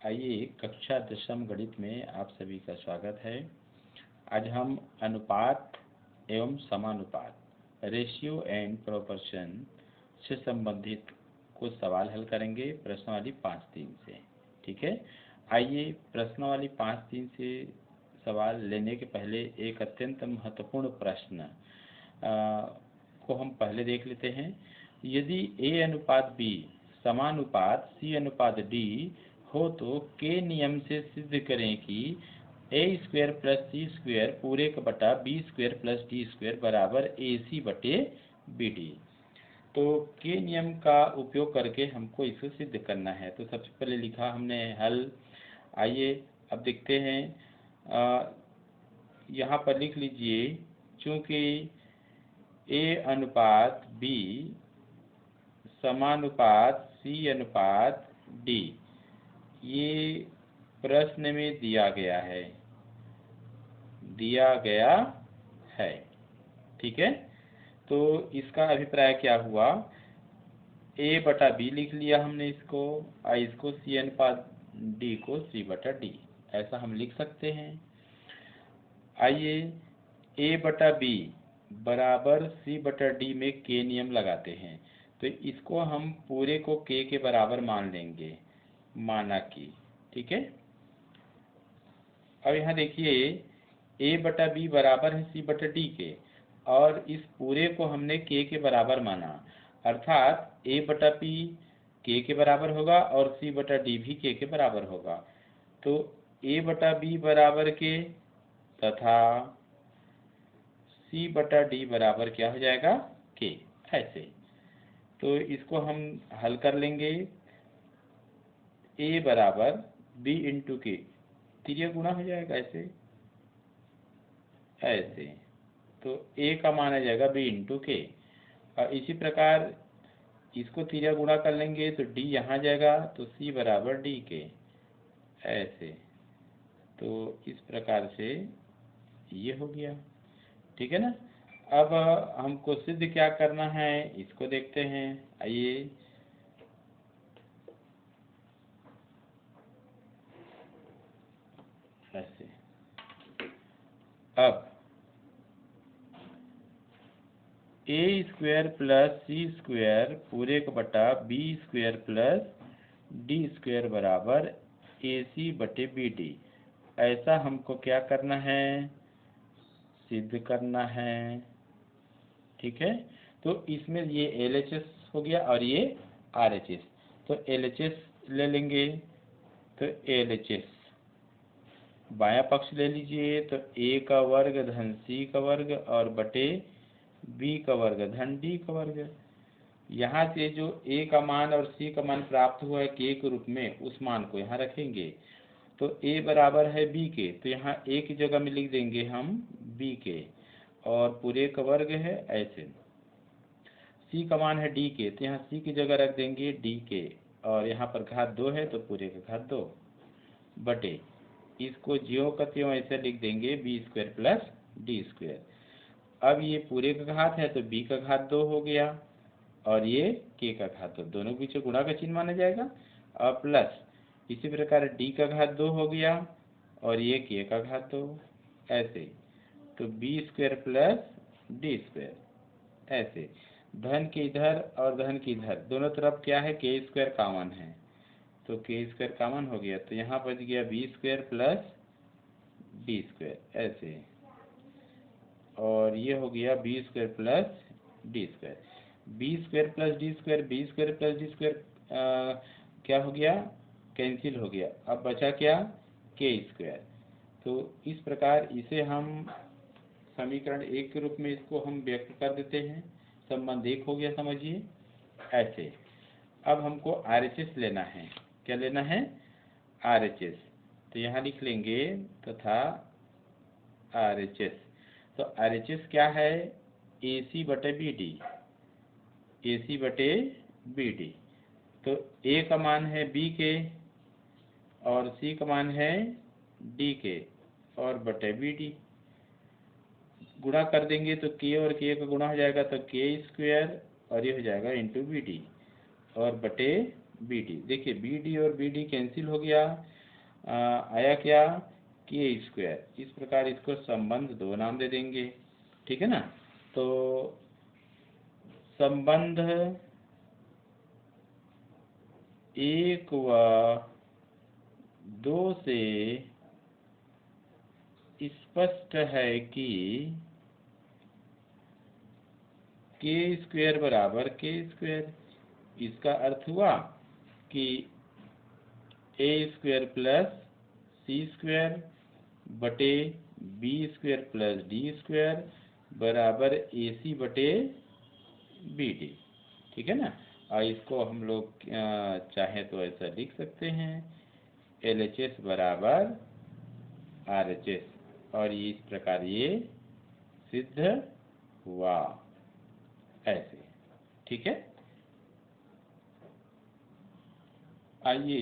आइए, कक्षा 10वीं गणित में आप सभी का स्वागत है। आज हम अनुपात एवं समानुपात रेशियो एंड प्रोपोर्शन से संबंधित कुछ सवाल हल करेंगे प्रश्नावली 5-3 से। ठीक है, आइए प्रश्नावली 5-3 से सवाल लेने के पहले एक अत्यंत महत्वपूर्ण प्रश्न को हम पहले देख लेते हैं। यदि A अनुपात B समानुपात C अनुपात D हो तो के नियम से सिद्ध करें कि a² प्लस c² पूरे का बटा b² प्लस d² बराबर ac बटे bd। तो के नियम का उपयोग करके हमको इसे सिद्ध करना है। तो सबसे पहले लिखा हमने हल। आइए अब देखते हैं। यहाँ पर लिख लीजिए, चूँकि a अनुपात b समानुपात c अनुपात d ये प्रश्न में दिया गया है। ठीक है, तो इसका अभिप्राय क्या हुआ, a बटा b लिख लिया हमने इसको, और इसको c अनुपात d को c बटा d, ऐसा हम लिख सकते हैं। आइए a बटा b बराबर c बटा d में के नियम लगाते हैं। तो इसको हम पूरे को k के बराबर मान लेंगे, माना कि। ठीक है, अब यहाँ देखिए a बटा b बराबर है c बटा d के, और इस पूरे को हमने k के बराबर माना, अर्थात a बटा p k के बराबर होगा और c बटा d भी k के बराबर होगा। तो a बटा b बराबर k तथा c बटा d बराबर क्या हो जाएगा, k। ऐसे तो इसको हम हल कर लेंगे। a बराबर b इंटू के, तिर्यक गुणा हो जाएगा ऐसे तो a का मान आ जाएगा b इंटू के, और इसी प्रकार इसको तिर्यक गुणा कर लेंगे तो d यहाँ जाएगा, तो c बराबर d के, ऐसे। तो इस प्रकार से ये हो गया। ठीक है ना। अब हमको सिद्ध क्या करना है इसको देखते हैं। आइए ऐसे, अब a² प्लस c² पूरे का बटा b² प्लस d² बराबर ac बटे bd, ऐसा हमको क्या करना है, सिद्ध करना है। ठीक है, तो इसमें ये LHS हो गया और ये RHS, तो LHS ले लेंगे। तो LHS बायां पक्ष ले लीजिए, तो a का वर्ग धन c का वर्ग और बटे b का वर्ग धन d का वर्ग। यहाँ से जो a का मान और c का मान प्राप्त हुआ है k के रूप में, उस मान को यहाँ रखेंगे। तो a बराबर है b के, तो यहाँ a की जगह में लिख देंगे हम b के, और पूरे का वर्ग है ऐसे। c का मान है d के, तो यहाँ c की जगह रख देंगे d के, और यहाँ पर घात 2 है तो पूरे का घात 2 बटे, इसको ज्यों का त्यों ऐसे लिख देंगे b² प्लस d²। अब ये पूरे का घात है तो b का घात 2 हो गया, और ये k का घात 2, दोनों के पीछे गुणा का चिन्ह माना जाएगा, और प्लस इसी प्रकार d का घात 2 हो गया, और ये k का घात 2, ऐसे। तो b² प्लस d², ऐसे। धन के इधर और धन के इधर दोनों तरफ क्या है, k² कॉमन है, तो k² कॉमन हो गया, तो यहाँ बच गया b² प्लस d², ऐसे। और ये हो गया b² plus d², b² plus d², b² plus d² क्या हो गया, कैंसिल हो गया। अब बचा क्या, k²। तो इस प्रकार इसे हम समीकरण 1 के रूप में इसको हम व्यक्त कर देते हैं। संबंध 1 हो गया, समझिए ऐसे। अब हमको RHS लेना है। क्या लेना है, RHS। तो यहाँ लिख लेंगे तथा RHS। तो RHS क्या है, AC बटे BD, AC बटे BD। तो A का मान है B के, और C का मान है D के, और बटे BD गुणा कर देंगे तो k और k का गुणा हो जाएगा, तो k², और ये हो जाएगा इंटू BD, और बटे बी डी। देखिए बी डी और बी डी कैंसिल हो गया, आया क्या के स्क्वायर। इस प्रकार इसको संबंध 2 नाम दे देंगे, ठीक है ना। तो संबंध 1 व 2 से स्पष्ट है कि के स्क्वायर बराबर के स्क्वायर। इसका अर्थ हुआ कि A square plus C square बटे B square plus D square बराबर ए सी बटे बी डी, ठीक है ना। और इसको हम लोग चाहे तो ऐसा लिख सकते हैं, एल एच एस बराबर आर एच एस, और इस प्रकार ये सिद्ध हुआ ऐसे, ठीक है। आइए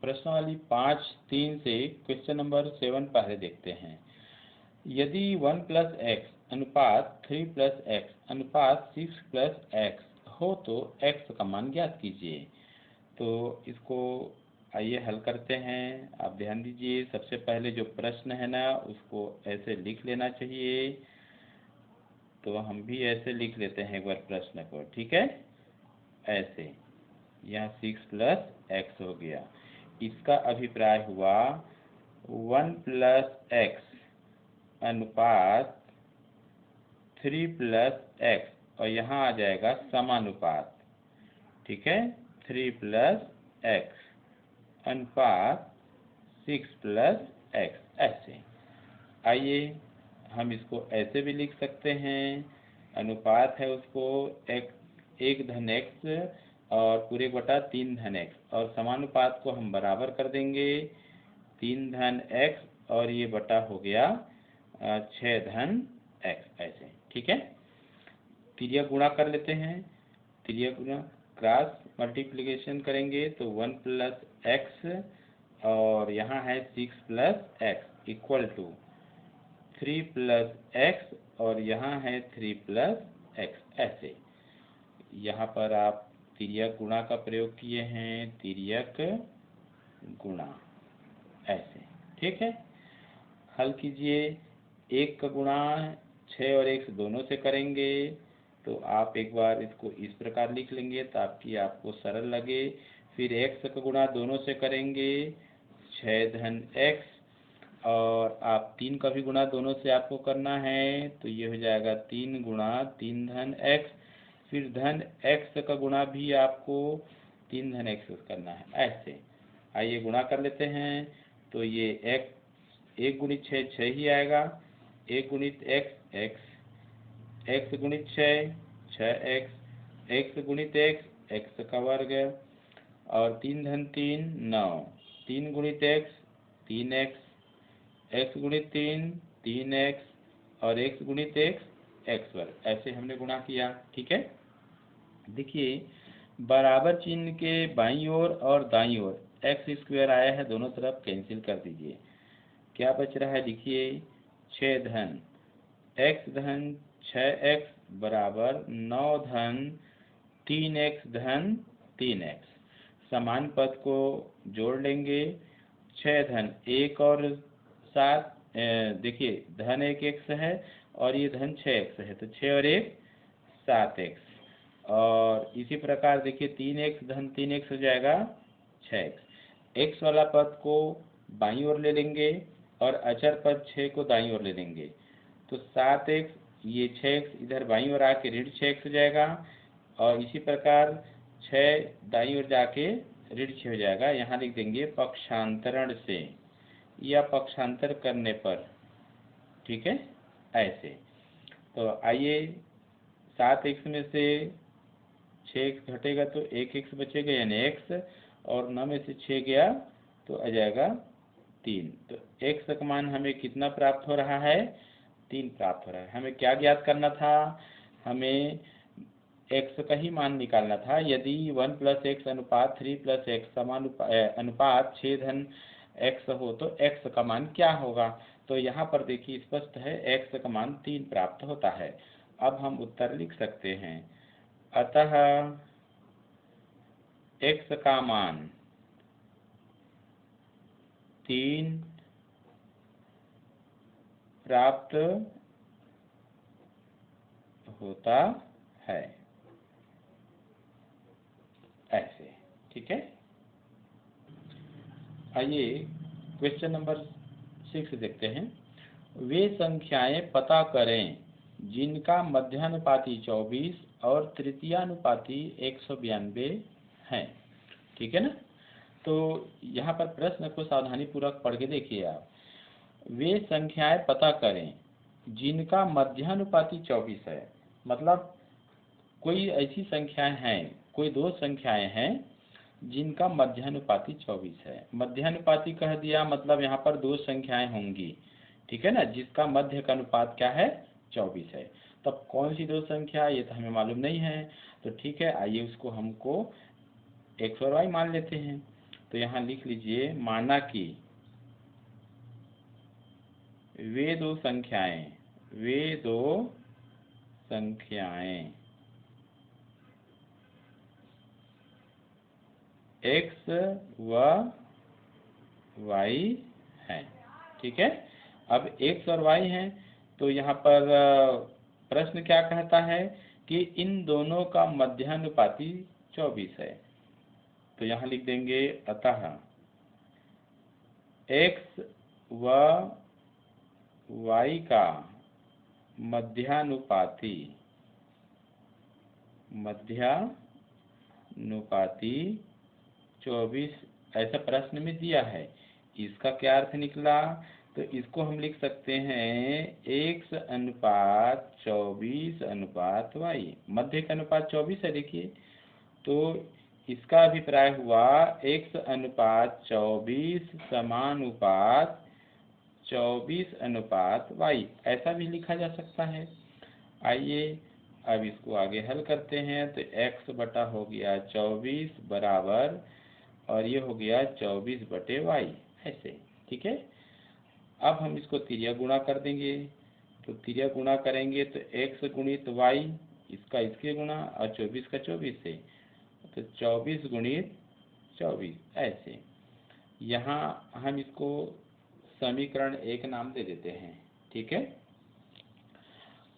प्रश्नावली 5(3) से क्वेश्चन नंबर 7 पहले देखते हैं। यदि 1 + x अनुपात 3 + x अनुपात 6 + x हो तो x का मान ज्ञात कीजिए। तो इसको आइए हल करते हैं। आप ध्यान दीजिए, सबसे पहले जो प्रश्न है ना उसको ऐसे लिख लेना चाहिए। तो हम भी ऐसे लिख लेते हैं एक बार प्रश्न को, ठीक है। ऐसे यहाँ 6 + x हो गया। इसका अभिप्राय हुआ 1 + x अनुपात 3 + x, और यहाँ आ जाएगा समानुपात, ठीक है। 3 + x अनुपात 6 + x ऐसे। आइए हम इसको ऐसे भी लिख सकते हैं, अनुपात है उसको 1 धन x और पूरे बटा 3 धन x, और समानुपात को हम बराबर कर देंगे 3 धन x और ये बटा हो गया 6 धन x ऐसे, ठीक है। तिर्यक गुणा कर लेते हैं। तिर्यक गुणा क्रॉस मल्टीप्लिकेशन करेंगे तो 1 + x और यहाँ है 6 + x इक्वल टू 3 + x और यहाँ है 3 + x ऐसे। यहाँ पर आप तिर्यक गुणा का प्रयोग किए हैं, तिर्यक गुणा ऐसे, ठीक है। हल कीजिए। 1 का गुणा 6 और x दोनों से करेंगे तो आप एक बार इसको इस प्रकार लिख लेंगे ताकि आपको सरल लगे। फिर x का गुणा दोनों से करेंगे 6 धन x, और आप 3 का भी गुणा दोनों से आपको करना है तो ये हो जाएगा 3 गुणा 3 धन x, फिर धन x का गुणा भी आपको 3 धन x करना है ऐसे। आइए गुणा कर लेते हैं। तो ये 1 गुणित 6 6 ही आएगा, 1 गुणित x x, x गुणित 6 6x, x गुणित x x का वर्ग, और 3 धन 3 9, 3 गुणित x 3x, x गुणित 3 3x, और x गुणित x वर्ग ऐसे हमने गुणा किया, ठीक है। देखिए बराबर चिन्ह के बाईं ओर और दाईं ओर x स्क्वायर आया है, दोनों तरफ कैंसिल कर दीजिए। क्या बच रहा है, देखिए 6 धन x धन 6x बराबर 9 धन 3x धन 3x। समान पद को जोड़ लेंगे। 6 धन 1 और 7, देखिए धन 1 x है और ये धन 6x है, तो 6 और 1 7x, और इसी प्रकार देखिए 3x धन 3x हो जाएगा 6x। x वाला पद को बाईं ओर ले लेंगे और अचर पद 6 को दाईं ओर ले लेंगे, तो 7x, ये 6x इधर बाईं ओर आके ऋण 6x हो जाएगा, और इसी प्रकार 6 दाईं ओर जाके ऋण 6 हो जाएगा। यहाँ लिख देंगे पक्षांतरण से या पक्षांतर करने पर, ठीक है ऐसे। तो आइए 7x में से 6x घटेगा तो 1x बचेगा यानी x, और 9 में से 6 गया तो आ जाएगा 3। तो x का मान हमें कितना प्राप्त हो रहा है, 3 प्राप्त हो रहा है। हमें क्या ज्ञात करना था, हमें x का ही मान निकालना था। यदि 1 + x अनुपात 3 + x अनुपात 6 धन x हो तो x का मान क्या होगा। तो यहाँ पर देखिए स्पष्ट है x का मान 3 प्राप्त होता है। अब हम उत्तर लिख सकते हैं। अतः x का मान 3 प्राप्त होता है, ऐसे। ठीक है, आइए क्वेश्चन नंबर 6 देखते हैं। वे संख्याएं पता करें जिनका मध्यानुपाती 24 और तृतीयानुपाती 192 है। ठीक है ना। तो यहाँ पर प्रश्न को सावधानी पूर्वक पढ़ के देखिए आप। वे संख्याएं पता करें जिनका मध्यानुपाती 24 है, मतलब कोई ऐसी संख्याएं हैं, कोई दो संख्याएं हैं जिनका मध्यानुपाती 24 है। मध्यानुपाती कह दिया मतलब यहाँ पर दो संख्याएं होंगी। ठीक है ना, जिसका मध्य का अनुपात क्या है, 24 है। तब कौन सी दो संख्या, ये तो हमें मालूम नहीं है। तो ठीक है, आइए उसको हमको x और y मान लेते हैं। तो यहाँ लिख लीजिए, माना कि वे दो संख्याएं x व y हैं। ठीक है, अब x और y हैं, तो यहाँ पर प्रश्न क्या कहता है कि इन दोनों का मध्यानुपाती 24 है। तो यहाँ लिख देंगे, अतः x व y का मध्यानुपाती 24 ऐसा प्रश्न में दिया है। इसका क्या अर्थ निकला, तो इसको हम लिख सकते हैं x अनुपात 24 अनुपात y। मध्य का अनुपात 24 है, देखिए। तो इसका अभिप्राय हुआ x अनुपात 24 समानुपात 24 अनुपात y, ऐसा भी लिखा जा सकता है। आइए अब इसको आगे हल करते हैं। तो x बटा हो गया 24 बराबर, और ये हो गया 24 बटे y, ऐसे। ठीक है, अब हम इसको तिर्यक गुणा कर देंगे। तो तिर्यक गुणा करेंगे तो x गुणित y, इसका इसके गुणा, और 24 का 24 से, तो 24 गुणित 24, ऐसे। यहाँ हम इसको समीकरण 1 नाम दे देते हैं। ठीक है,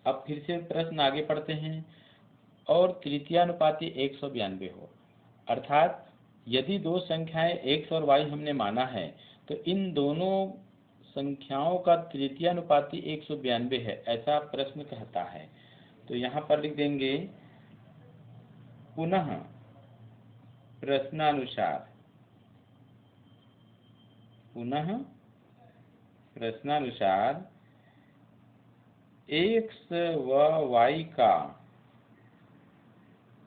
अब फिर से प्रश्न आगे पढ़ते हैं। और तृतीयानुपाती 192 हो, अर्थात यदि दो संख्याएं x और y हमने माना है, तो इन दोनों संख्याओं का तृतीयानुपाती 192 है, ऐसा प्रश्न कहता है। तो यहाँ पर लिख देंगे, पुनः प्रश्नानुसार x व y का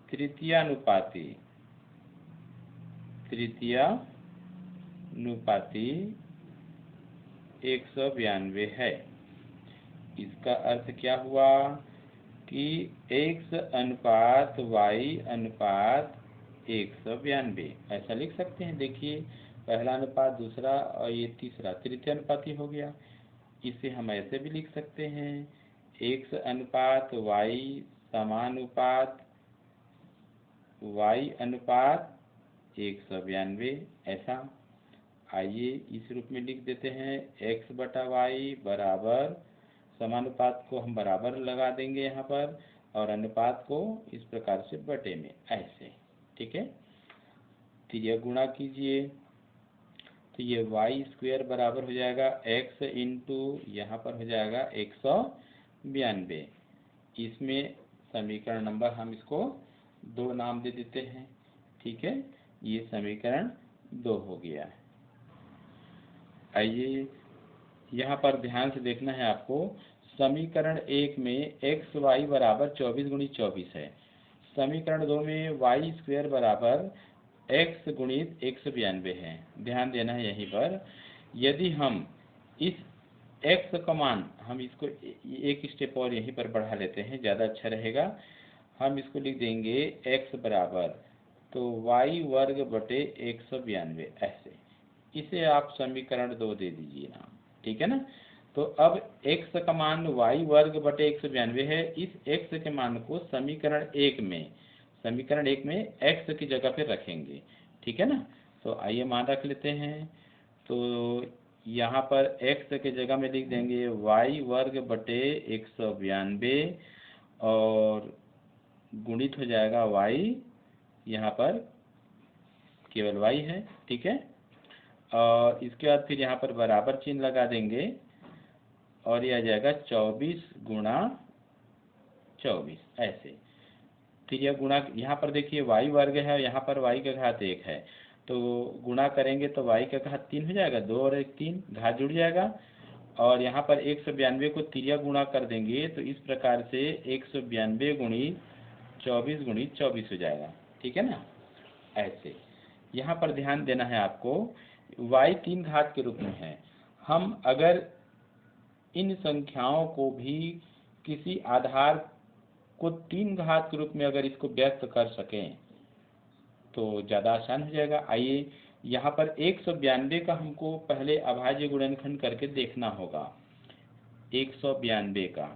तृतीयानुपाती 192 है। इसका अर्थ क्या हुआ कि x अनुपात y अनुपात 192, ऐसा लिख सकते हैं। देखिए, पहला अनुपात, दूसरा और ये तीसरा तृतीय अनुपाती हो गया। इसे हम ऐसे भी लिख सकते हैं, x अनुपात y समानुपात y अनुपात 192, ऐसा। आइए इस रूप में लिख देते हैं, x बटा y बराबर, समानुपात को हम बराबर लगा देंगे यहाँ पर, और अनुपात को इस प्रकार से बटे में, ऐसे। ठीक है, तिर्यक गुणा कीजिए। तो ये y² बराबर हो जाएगा x इंटू, यहाँ पर हो जाएगा 192। इसमें समीकरण नंबर हम इसको 2 नाम दे देते हैं। ठीक है, ये समीकरण 2 हो गया। आइए यहाँ पर ध्यान से देखना है आपको। समीकरण 1 में x y बराबर 24 गुणित 24 है। समीकरण 2 में y² बराबर x गुणित 192 है। ध्यान देना है यहीं पर। यदि हम इस x का मान, हम इसको एक स्टेप और यहीं पर बढ़ा लेते हैं, ज़्यादा अच्छा रहेगा। हम इसको लिख देंगे x बराबर, तो y वर्ग बटे 192, ऐसे। इसे आप समीकरण 2 दे दीजिए नाम। ठीक है ना। तो अब x का मान y वर्ग बटे 192 है। इस x के मान को समीकरण 1 में समीकरण 1 में x की जगह पे रखेंगे, ठीक है ना। तो आइए मान रख लेते हैं। तो यहाँ पर x की जगह में लिख देंगे y वर्ग बटे 192 और गुणित हो जाएगा y, यहाँ पर केवल y है, ठीक है। और इसके बाद फिर यहाँ पर बराबर चिन्ह लगा देंगे और यह आ जाएगा 24 गुणा 24 ऐसे। फिर यह गुणा, यहाँ पर देखिए y वर्ग है और यहाँ पर y का घात 1 है, तो गुणा करेंगे तो y का घात 3 हो जाएगा, 2 और 1 3, घात जुड़ जाएगा। और यहाँ पर 192 को तिर्या गुणा कर देंगे तो इस प्रकार से 192 गुणित 24 गुणित 24 हो जाएगा, ठीक है ना। ऐसे यहाँ पर ध्यान देना है आपको, y 3 घात के रूप में है। हम अगर इन संख्याओं को भी किसी आधार को 3 घात के रूप में अगर इसको व्यक्त कर सकें तो ज़्यादा आसान हो जाएगा। आइए यहाँ पर 192 का हमको पहले अभाज्य गुणनखंड करके देखना होगा। 192 का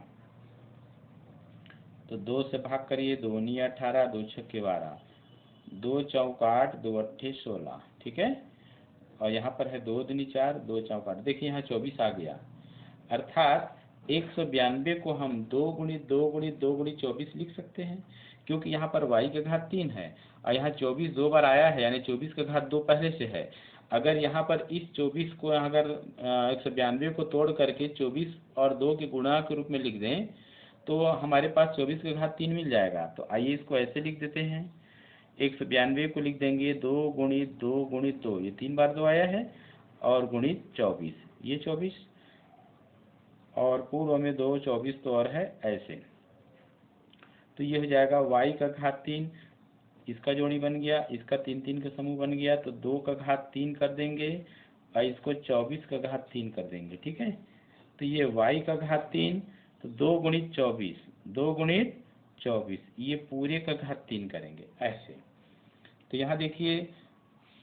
तो 2 से भाग करिए, 2 नी 18, 2 छक्के 12, 2 चौक 8, 2 अट्ठे 16, ठीक है। और यहाँ पर है 2 दूनी 4, 2 चौक 8, देखिए यहाँ 24 आ गया। अर्थात 192 को हम 2 गुणित 2 गुणित 2 गुणित 24 लिख सकते हैं, क्योंकि यहाँ पर y का घात 3 है और यहाँ 24 2 बार आया है, यानी 24 का घात 2 पहले से है। अगर यहाँ पर इस 24 को अगर 192 को तोड़ करके 24 और 2 के गुणा के रूप में लिख दें तो हमारे पास 24 का घात 3 मिल जाएगा। तो आइए इसको ऐसे लिख देते हैं, 192 को लिख देंगे 2 गुणित 2 गुणित 2, ये 3 बार 2 आया है, और गुणित 24, ये 24, और पूर्व में 2 24 तो और है ऐसे। तो ये हो जाएगा y का घात 3, इसका जोड़ी बन गया, इसका 3 3 का समूह बन गया, तो 2 का घात 3 कर देंगे और इसको 24 का घात 3 कर देंगे, ठीक है। तो ये y का घात 3, तो 2 गुणित 24, 2 गुणित 24, ये पूरे का घात 3 करेंगे ऐसे। तो यहाँ देखिए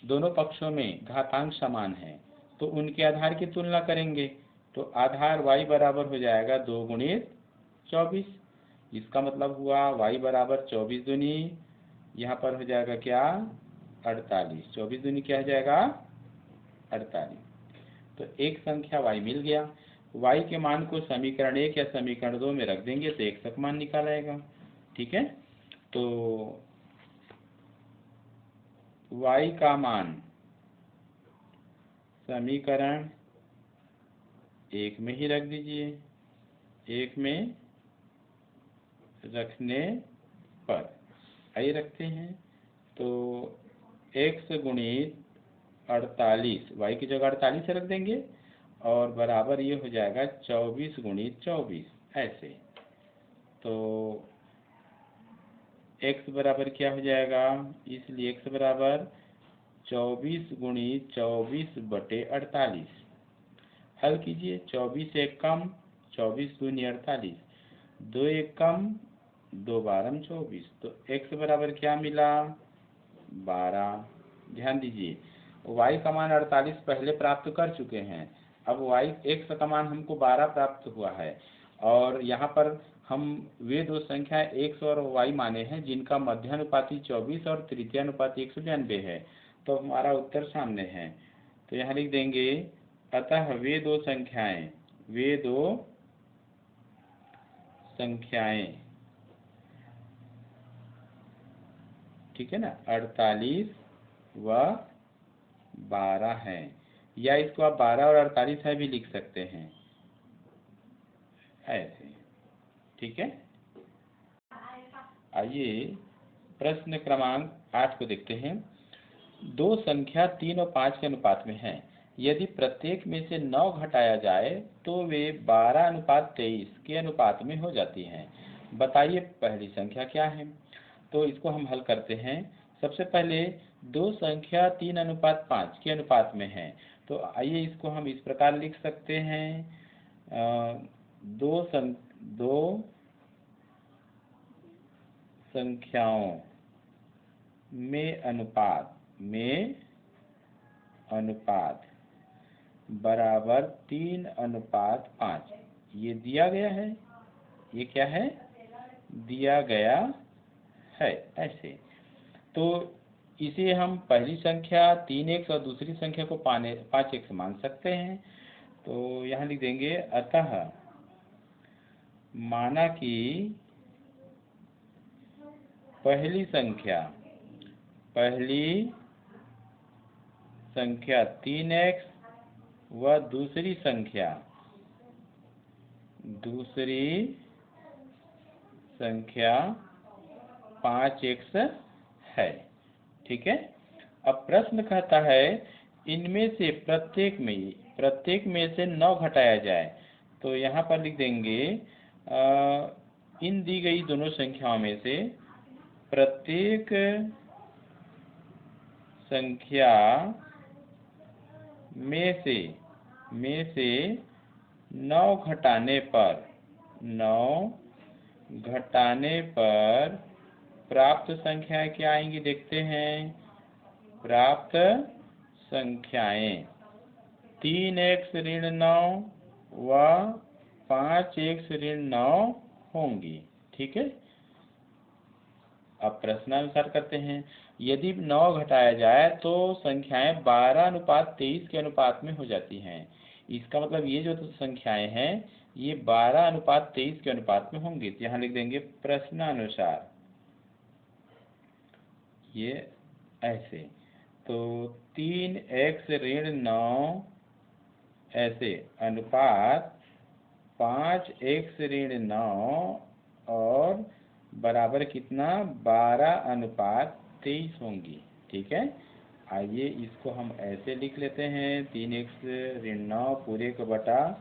दोनों पक्षों में घातांक समान है, तो उनके आधार की तुलना करेंगे तो आधार y बराबर हो जाएगा 2 गुणित 24, इसका मतलब हुआ y बराबर 24 दूनी, यहाँ पर हो जाएगा क्या 48, 24 दूनी क्या हो जाएगा 48। तो एक संख्या y मिल गया। y के मान को समीकरण 1 या समीकरण 2 में रख देंगे तो एक तक मान निकाल आएगा, ठीक है। तो y का मान समीकरण 1 में ही रख दीजिए, 1 में रखने पर आइए रखते हैं, तो x गुणित 48, y की जगह 48 से रख देंगे और बराबर ये हो जाएगा 24 गुणित 24 ऐसे। तो x बराबर क्या हो जाएगा, इसलिए x बराबर 24 गुणित 24 बटे 48। हल कीजिए, 24 एक कम 24 दूनी 48, 2 एक कम 2 बारम 24, तो x बराबर क्या मिला 12। ध्यान दीजिए y का मान 48 पहले प्राप्त कर चुके हैं, अब x का मान हमको 12 प्राप्त हुआ है, और यहाँ पर हम वे दो संख्या x और y माने हैं जिनका मध्यानुपाती 24 और तृतीयानुपाती 192 है। तो हमारा उत्तर सामने है, तो यहाँ लिख देंगे अतः वे दो संख्याएं, ठीक है ना, 48 व 12 हैं, या इसको आप 12 और 48 है भी लिख सकते हैं ऐसे, ठीक है। आइए प्रश्न क्रमांक 8 को देखते हैं। दो संख्या 3 और 5 के अनुपात में है, यदि प्रत्येक में से 9 घटाया जाए तो वे 12:23 के अनुपात में हो जाती हैं। बताइए पहली संख्या क्या है। तो इसको हम हल करते हैं। सबसे पहले दो संख्या 3:5 के अनुपात में है, तो आइए इसको हम इस प्रकार लिख सकते हैं, दो संख्याओं में अनुपात बराबर 3:5, ये दिया गया है, ये क्या है दिया गया है ऐसे। तो इसे हम पहली संख्या 3x और दूसरी संख्या को 5x मान सकते हैं। तो यहाँ लिख देंगे, अतः माना कि पहली संख्या 3x व दूसरी संख्या 5x है। ठीक है। अब प्रश्न कहता है इनमें से प्रत्येक में से 9 घटाया जाए। तो यहाँ पर लिख देंगे इन दी गई दोनों संख्याओं में से प्रत्येक संख्या में से 9 घटाने पर प्राप्त संख्याएं क्या आएंगी, देखते हैं। प्राप्त संख्याएं 3x ऋण 9 व 5x ऋण 9 होंगी। ठीक है। अब प्रश्नानुसार करते हैं। यदि 9 घटाया जाए तो संख्याएं 12:23 के अनुपात में हो जाती हैं। इसका मतलब ये जो संख्याएं हैं ये 12:23 के अनुपात में होंगी। तो यहाँ लिख देंगे प्रश्नानुसार ये ऐसे। तो 3x ऋण 9 ऐसे अनुपात 5x ऋण 9 और बराबर कितना 12:23 होंगी। ठीक है। आइए इसको हम ऐसे लिख लेते हैं, 3x ऋण 9 पूरे का बटा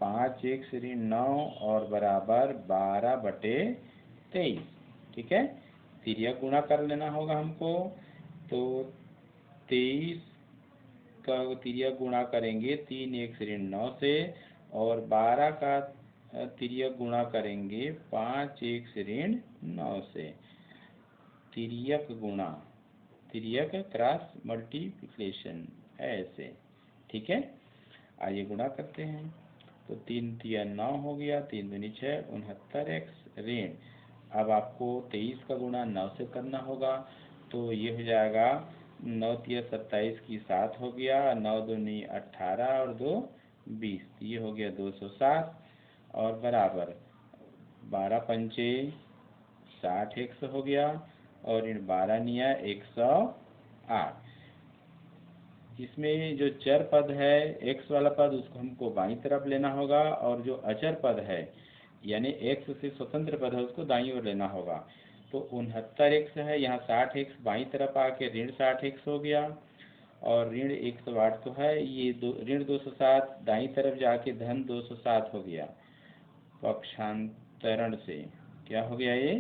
5x ऋण 9 और बराबर 12/23। ठीक है। तिर्यक गुणा कर लेना होगा हमको। तो 23 का तिर्यक गुणा करेंगे 3x ऋण 9 से और 12 का तिर्यक गुणा करेंगे 5x ऋण 9 से। तिर्यक क्रॉस मल्टीप्लिकेशन ऐसे। ठीक है। आइए गुणा करते हैं। तो 3 तिया 9 हो गया, 3 दूनी 6, 69x ऋण। अब आपको 23 का गुणा 9 से करना होगा। तो ये हो जाएगा 9 तिया 27 की 7 हो गया, 9 दूनी 18 और 2 20, ये हो गया 207 और बराबर 12 पंचे 60x हो गया और इन 12 निया 108। इसमें जो चर पद है x वाला पद उसको हमको बाईं तरफ लेना होगा और जो अचर पद है यानी x से स्वतंत्र पद है उसको दाईं ओर लेना होगा। तो 69x है, यहाँ 60x बाईं तरफ आके ऋण 60x हो गया और ऋण 108 तो है, ये ऋण 207 दाईं तरफ जाके धन 207 हो गया पक्षांतरण से। क्या हो गया ये?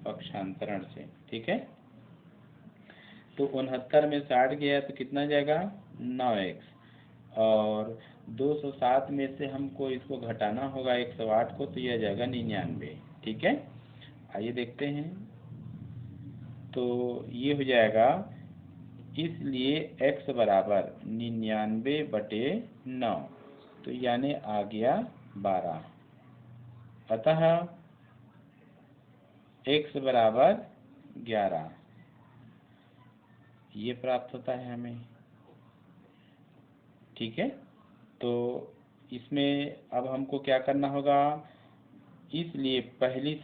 पक्षांतरण से। ठीक है। तो 69 में 60 गया तो कितना जाएगा 9x और 207 में से हमको इसको घटाना होगा 108 को, तो यह जाएगा 99। ठीक है। आइए देखते हैं। तो ये हो जाएगा, इसलिए x बराबर 99/9, तो यानी आ गया 12। अतः x बराबर 11 ये प्राप्त होता है हमें। ठीक है। तो इसमें अब हमको क्या करना होगा, इसलिए पहली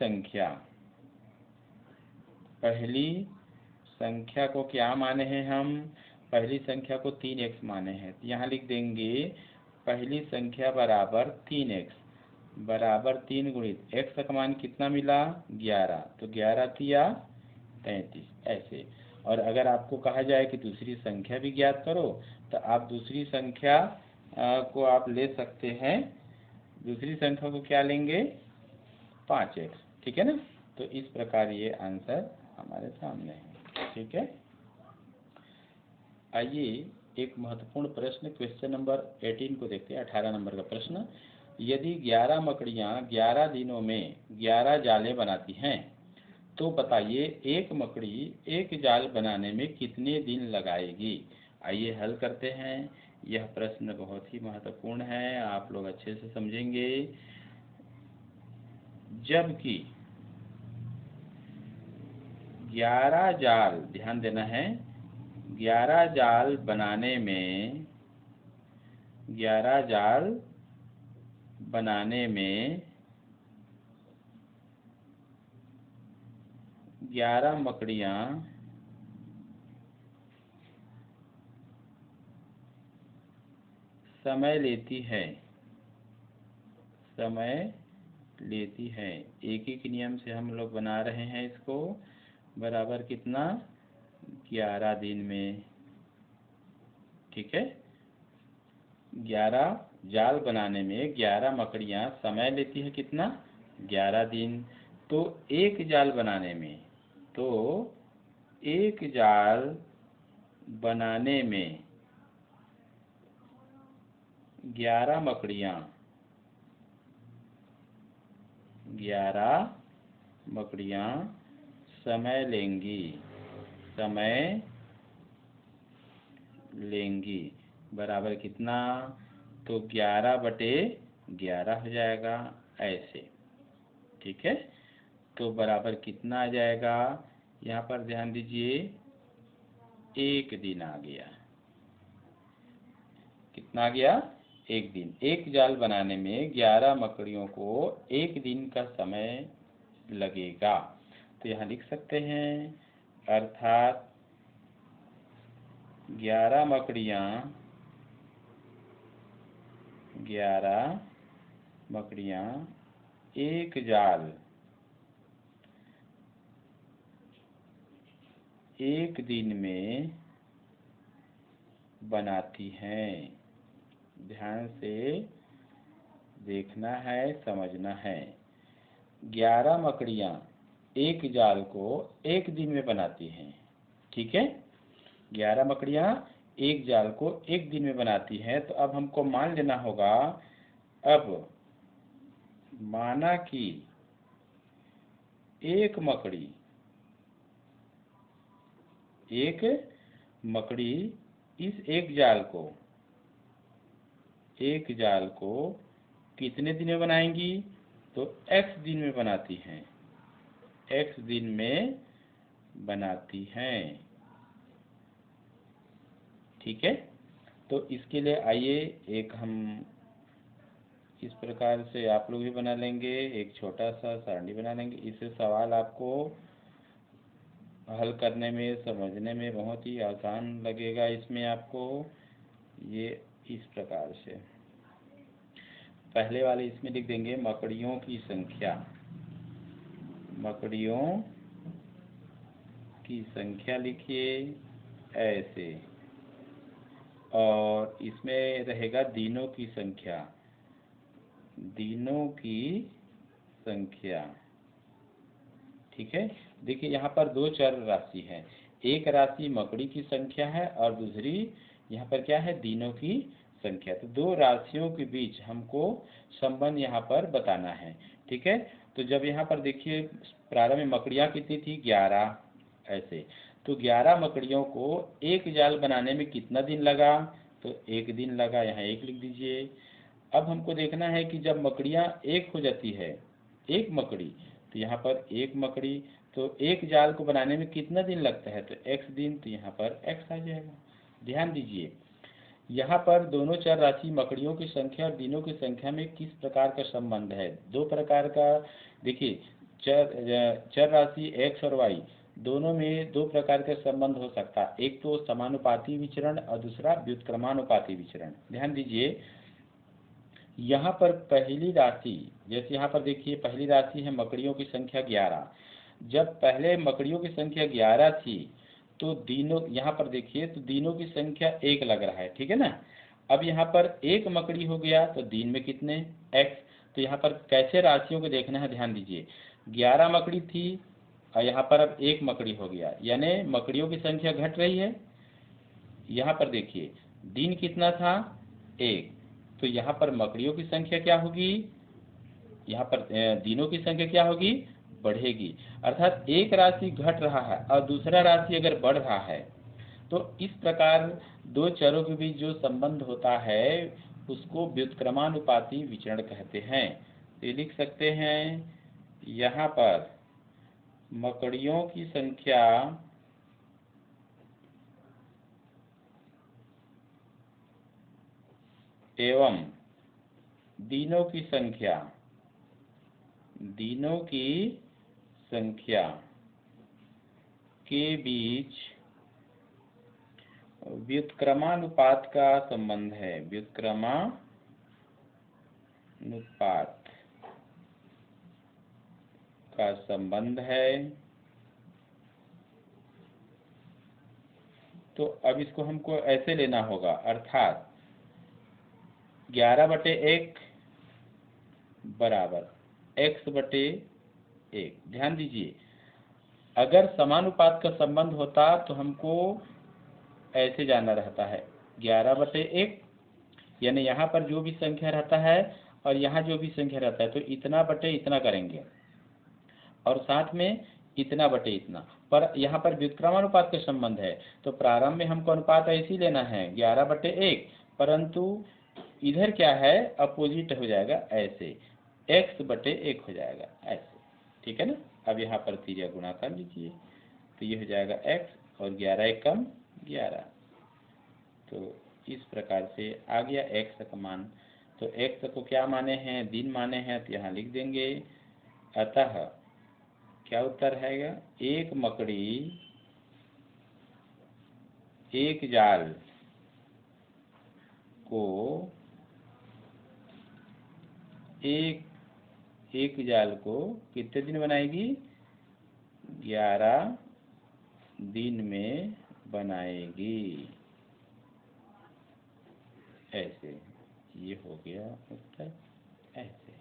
संख्या को क्या माने हैं हम, पहली संख्या को 3x माने हैं। तो यहाँ लिख देंगे पहली संख्या बराबर 3x बराबर 3 गुणित x का मान कितना मिला 11, तो 11 तिया 33 ऐसे। और अगर आपको कहा जाए कि दूसरी संख्या भी ज्ञात करो तो आप दूसरी संख्या को आप ले सकते हैं। दूसरी संख्या को क्या लेंगे 5x। ठीक है ना। तो इस प्रकार ये आंसर हमारे सामने है। ठीक है। आइए एक महत्वपूर्ण प्रश्न क्वेश्चन नंबर 18 को देखते हैं। 18 नंबर का प्रश्न, यदि 11 मकड़ियाँ 11 दिनों में 11 जाले बनाती हैं तो बताइए एक मकड़ी एक जाल बनाने में कितने दिन लगाएगी। आइए हल करते हैं। यह प्रश्न बहुत ही महत्वपूर्ण है, आप लोग अच्छे से समझेंगे। जबकि 11 जाल, ध्यान देना है, 11 जाल बनाने में 11 जाल बनाने में 11 मकड़ियाँ समय लेती है, समय लेती है। एक ही के नियम से हम लोग बना रहे हैं इसको, बराबर कितना, 11 दिन में। ठीक है, 11 जाल बनाने में 11 मकड़ियाँ समय लेती है कितना, 11 दिन। तो एक जाल बनाने में, तो एक जाल बनाने में 11 मकड़ियाँ 11 मकड़ियाँ समय लेंगी, समय लेंगी, बराबर कितना, तो 11/11 हो जाएगा ऐसे। ठीक है, तो बराबर कितना आ जाएगा, यहाँ पर ध्यान दीजिए, 1 दिन आ गया। कितना आ गया, 1 दिन। एक जाल बनाने में 11 मकड़ियों को 1 दिन का समय लगेगा। तो यहाँ लिख सकते हैं, अर्थात 11 मकड़ियाँ 11 मकड़ियाँ एक जाल 1 दिन में बनाती हैं। ध्यान से देखना है, समझना है। 11 मकड़ियाँ एक जाल को 1 दिन में बनाती हैं। ठीक है, 11 मकड़ियाँ एक जाल को 1 दिन में बनाती हैं। तो अब हमको मान लेना होगा, अब माना कि एक मकड़ी इस एक जाल को कितने दिन में बनाएंगी, तो x दिन में बनाती हैं, x दिन में बनाती हैं। ठीक है, तो इसके लिए आइए एक हम इस प्रकार से आप लोग भी बना लेंगे, एक छोटा सा सारणी बना लेंगे। इससे सवाल आपको हल करने में, समझने में बहुत ही आसान लगेगा। इसमें आपको ये इस प्रकार से पहले वाले इसमें लिख देंगे, मकड़ियों की संख्या, मकड़ियों की संख्या लिखिए ऐसे, और इसमें रहेगा दिनों की संख्या, दिनों की संख्या। ठीक है, देखिए यहाँ पर 2 चर राशि है, एक राशि मकड़ी की संख्या है और दूसरी यहाँ पर क्या है, दिनों की संख्या। तो 2 राशियों के बीच हमको संबंध यहाँ पर बताना है। ठीक है, तो जब यहाँ पर देखिए प्रारंभ में मकड़ियाँ कितनी थी, 11 ऐसे, तो 11 मकड़ियों को एक जाल बनाने में कितना दिन लगा, तो 1 दिन लगा, यहाँ 1 लिख दीजिए। अब हमको देखना है कि जब मकड़ियाँ एक हो जाती है, एक मकड़ी, तो यहाँ पर एक मकड़ी, तो एक जाल को बनाने में कितना दिन लगता है, तो x दिन, तो यहाँ पर x आ जाएगा। ध्यान दीजिए, यहाँ पर दोनों चर राशि मकड़ियों की संख्या और दिनों की संख्या में किस प्रकार का संबंध है, 2 प्रकार का। देखिए चर राशि x और y दोनों में 2 प्रकार का संबंध हो सकता है, एक तो समानुपाती विचरण और दूसरा व्युत्क्रमानुपाती विचरण। ध्यान दीजिए, यहाँ पर पहली राशि, जैसे यहाँ पर देखिए पहली राशि है मकड़ियों की संख्या 11। जब पहले मकड़ियों की संख्या 11 थी, तो दिनों, यहाँ पर देखिए तो दिनों की संख्या 1 लग रहा है। ठीक है ना, अब यहाँ पर एक मकड़ी हो गया तो दिन में कितने, x। तो यहाँ पर कैसे राशियों को देखना है, ध्यान दीजिए, 11 मकड़ी थी और यहाँ पर अब 1 मकड़ी हो गया, यानी मकड़ियों की संख्या घट रही है। यहाँ पर देखिए दिन कितना था, 1, तो यहाँ पर मकड़ियों की संख्या क्या होगी, यहाँ पर दिनों की संख्या क्या होगी, बढ़ेगी। अर्थात एक राशि घट रहा है और दूसरा राशि अगर बढ़ रहा है, तो इस प्रकार 2 चरों के बीच जो संबंध होता है उसको व्युत्क्रमानुपाती विचरण कहते हैं। तो ये लिख सकते हैं, यहाँ पर मकड़ियों की संख्या एवं दिनों की संख्या के बीच व्युत्क्रमानुपात का संबंध है। व्युत्क्रमानुपात का संबंध है। तो अब इसको हमको ऐसे लेना होगा, अर्थात 11/1 बराबर x/1। ध्यान दीजिए, अगर समानुपात का संबंध होता तो हमको ऐसे जाना रहता है 11/1, यानी यहाँ पर जो भी संख्या रहता है और यहाँ जो भी संख्या रहता है तो इतना बटे इतना करेंगे और साथ में इतना बटे इतना। पर यहाँ पर व्युत्क्रमानुपात का संबंध है तो प्रारंभ में हमको अनुपात ऐसे ही लेना है 11/1, परंतु इधर क्या है, अपोजिट हो जाएगा, ऐसे x/1 हो जाएगा ऐसे। ठीक है ना। अब यहाँ पर त्रिज्या गुणा कर लीजिए तो ये हो जाएगा x और 11 1 कम 11। तो इस प्रकार से आ गया x का मान। तो x को क्या माने हैं, दिन माने हैं, तो यहाँ लिख देंगे। अतः क्या उत्तर है, एक मकड़ी एक जाल को एक जाल को कितने दिन बनाएगी, 11 दिन में बनाएगी। ऐसे ये हो गया उत्तर ऐसे।